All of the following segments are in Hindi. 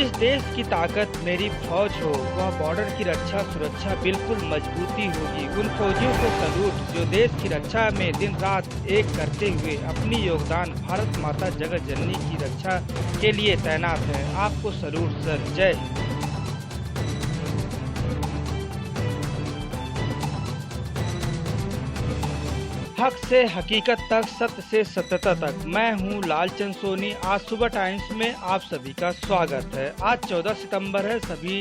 जिस देश की ताकत मेरी फौज हो, वह बॉर्डर की रक्षा सुरक्षा बिल्कुल मजबूती होगी। उन फौजियों को सलूट जो देश की रक्षा में दिन रात एक करते हुए अपनी योगदान भारत माता जगत जननी की रक्षा के लिए तैनात है। आपको सलूट सर, जय हिंद। हक से हकीकत तक, सत्य से सत्यता तक। मैं हूं लालचंद सोनी। आज सुबह टाइम्स में आप सभी का स्वागत है। आज 14 सितंबर है। सभी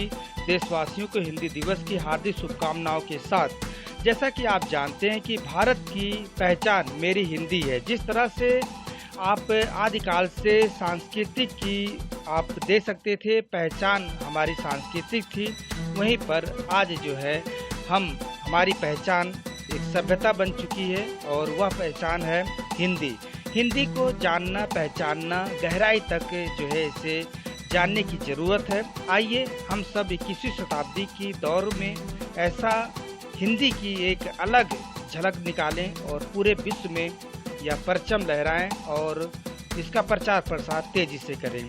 देशवासियों को हिंदी दिवस की हार्दिक शुभकामनाओं के साथ। जैसा कि आप जानते हैं कि भारत की पहचान मेरी हिंदी है। जिस तरह से आप आदिकाल से सांस्कृतिक की आप दे सकते थे पहचान, हमारी सांस्कृतिक थी, वहीं पर आज जो है हमारी पहचान एक सभ्यता बन चुकी है और वह पहचान है हिंदी। हिंदी को जानना, पहचानना, गहराई तक जो है इसे जानने की ज़रूरत है। आइए हम सब 21वीं शताब्दी की दौर में ऐसा हिंदी की एक अलग झलक निकालें और पूरे विश्व में यह परचम लहराएं और इसका प्रचार प्रसार तेजी से करें।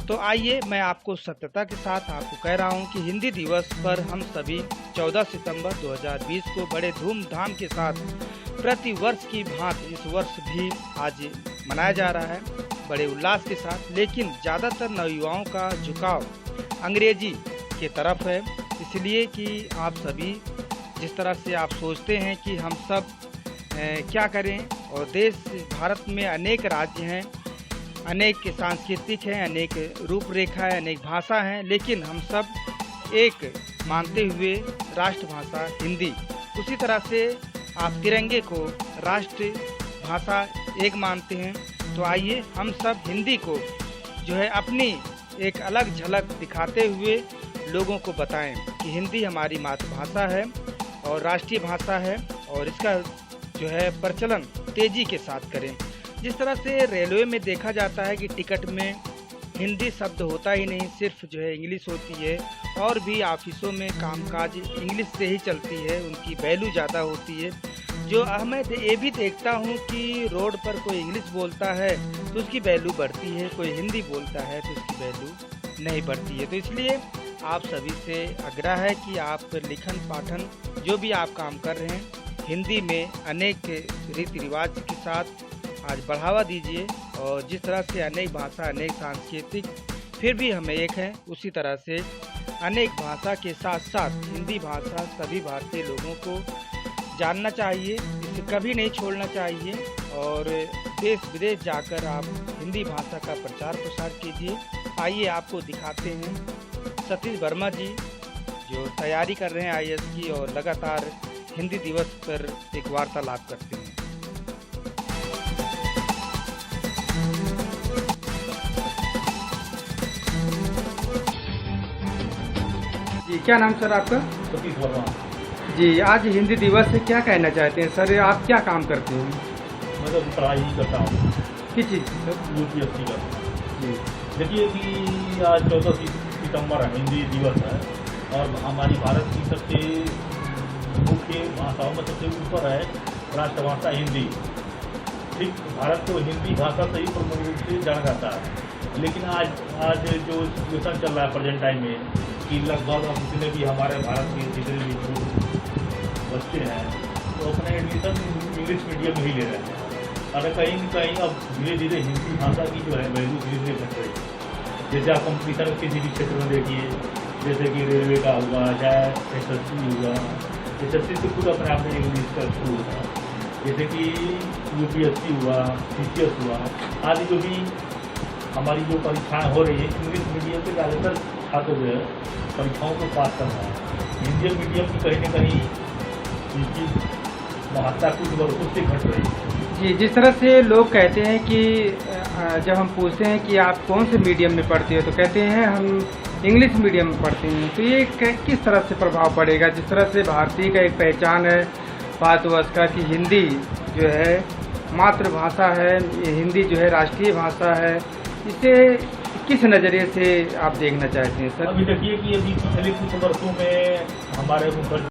तो आइए मैं आपको सत्यता के साथ आपको कह रहा हूं कि हिंदी दिवस पर हम सभी 14 सितंबर 2020 को बड़े धूमधाम के साथ प्रति वर्ष की भांति इस वर्ष भी आज मनाया जा रहा है बड़े उल्लास के साथ। लेकिन ज़्यादातर नवयुवाओं का झुकाव अंग्रेजी के तरफ है, इसलिए कि आप सभी जिस तरह से आप सोचते हैं कि हम सब क्या करें, और देश भारत में अनेक राज्य हैं, अनेक सांस्कृतिक हैं, अनेक रूपरेखा है, अनेक भाषा हैं, लेकिन हम सब एक मानते हुए राष्ट्रभाषा हिंदी। उसी तरह से आप तिरंगे को राष्ट्र भाषा एक मानते हैं। तो आइए हम सब हिंदी को जो है अपनी एक अलग झलक दिखाते हुए लोगों को बताएं कि हिंदी हमारी मातृभाषा है और राष्ट्रीय भाषा है, और इसका जो है प्रचलन तेजी के साथ करें। जिस तरह से रेलवे में देखा जाता है कि टिकट में हिंदी शब्द होता ही नहीं, सिर्फ जो है इंग्लिश होती है, और भी ऑफिसों में कामकाज इंग्लिश से ही चलती है, उनकी वैल्यू ज़्यादा होती है। जो मैं ये भी देखता हूँ कि रोड पर कोई इंग्लिश बोलता है तो उसकी वैल्यू बढ़ती है, कोई हिंदी बोलता है तो उसकी वैल्यू नहीं बढ़ती है। तो इसलिए आप सभी से आग्रह है कि आप लिखन पाठन जो भी आप काम कर रहे हैं, हिंदी में अनेक रीति रिवाज के साथ आज बढ़ावा दीजिए। और जिस तरह से अनेक भाषा, अनेक सांस्कृतिक, फिर भी हमें एक है, उसी तरह से अनेक भाषा के साथ साथ हिंदी भाषा सभी भारतीय लोगों को जानना चाहिए, इसे कभी नहीं छोड़ना चाहिए। और देश विदेश जाकर आप हिंदी भाषा का प्रचार प्रसार कीजिए। आइए आपको दिखाते हैं सतीश वर्मा जी जो तैयारी कर रहे हैं IAS की और लगातार हिंदी दिवस पर एक वार्तालाप करते हैं। जी, क्या नाम सर आपका? सतीश वर्मा जी, आज हिंदी दिवस से क्या कहना चाहते हैं सर? आप क्या काम करते हैं? मैं तो पढ़ाई करता हूँ। किस चीज़? UPSC का। जी, देखिए कि आज 14 सितंबर हिंदी दिवस है और हमारी भारत की सबसे मुख्य भाषाओं में सबसे ऊपर है राष्ट्रभाषा हिंदी। ठीक, भारत को हिंदी भाषा से ही प्रमुख रूप से जाना जाता है। लेकिन आज जो सिचुएशन चल रहा है प्रेजेंट टाइम में कि लगभग अब जितने भी हमारे भारत के जितने भी जो बच्चे हैं तो अपने एडमिशन इंग्लिश मीडियम में ही ले रहे हैं, और कहीं न कहीं अब धीरे धीरे हिंदी भाषा की जो है वैल्यू धीरे धीरे घट रही है। जैसे आप कंपटीशन किसी भी क्षेत्र में देखिए, जैसे कि रेलवे का हुआ, चाहे SSC हुआ, SSC तो खुद अपने आप में इंग्लिश का थ्रू होता है, जैसे कि UPSC हुआ, CCS हुआ, आदि जो भी हमारी जो परीक्षाएँ हो रही है इंग्लिश मीडियम के ज़्यादातर छात्र जो है परीक्षाओं को पास कर रहा है। हिंदी मीडियम की कहीं न कहीं इनकी महत्ता कुछ वर्षों से घट रही है। जी, जिस तरह से लोग कहते हैं कि जब हम पूछते हैं कि आप कौन से मीडियम में पढ़ते हो तो कहते हैं हम इंग्लिश मीडियम में पढ़ते हैं, तो ये किस तरह से प्रभाव पड़ेगा? जिस तरह से भारतीय का एक पहचान है भारतवर्ष का कि हिंदी जो है मातृभाषा है, ये हिंदी जो है राष्ट्रीय भाषा है, इसे किस नज़रिए से आप देखना चाहते हैं सर? अभी देखिए कि अभी पिछले कुछ वर्षों में हमारे मुखर्जी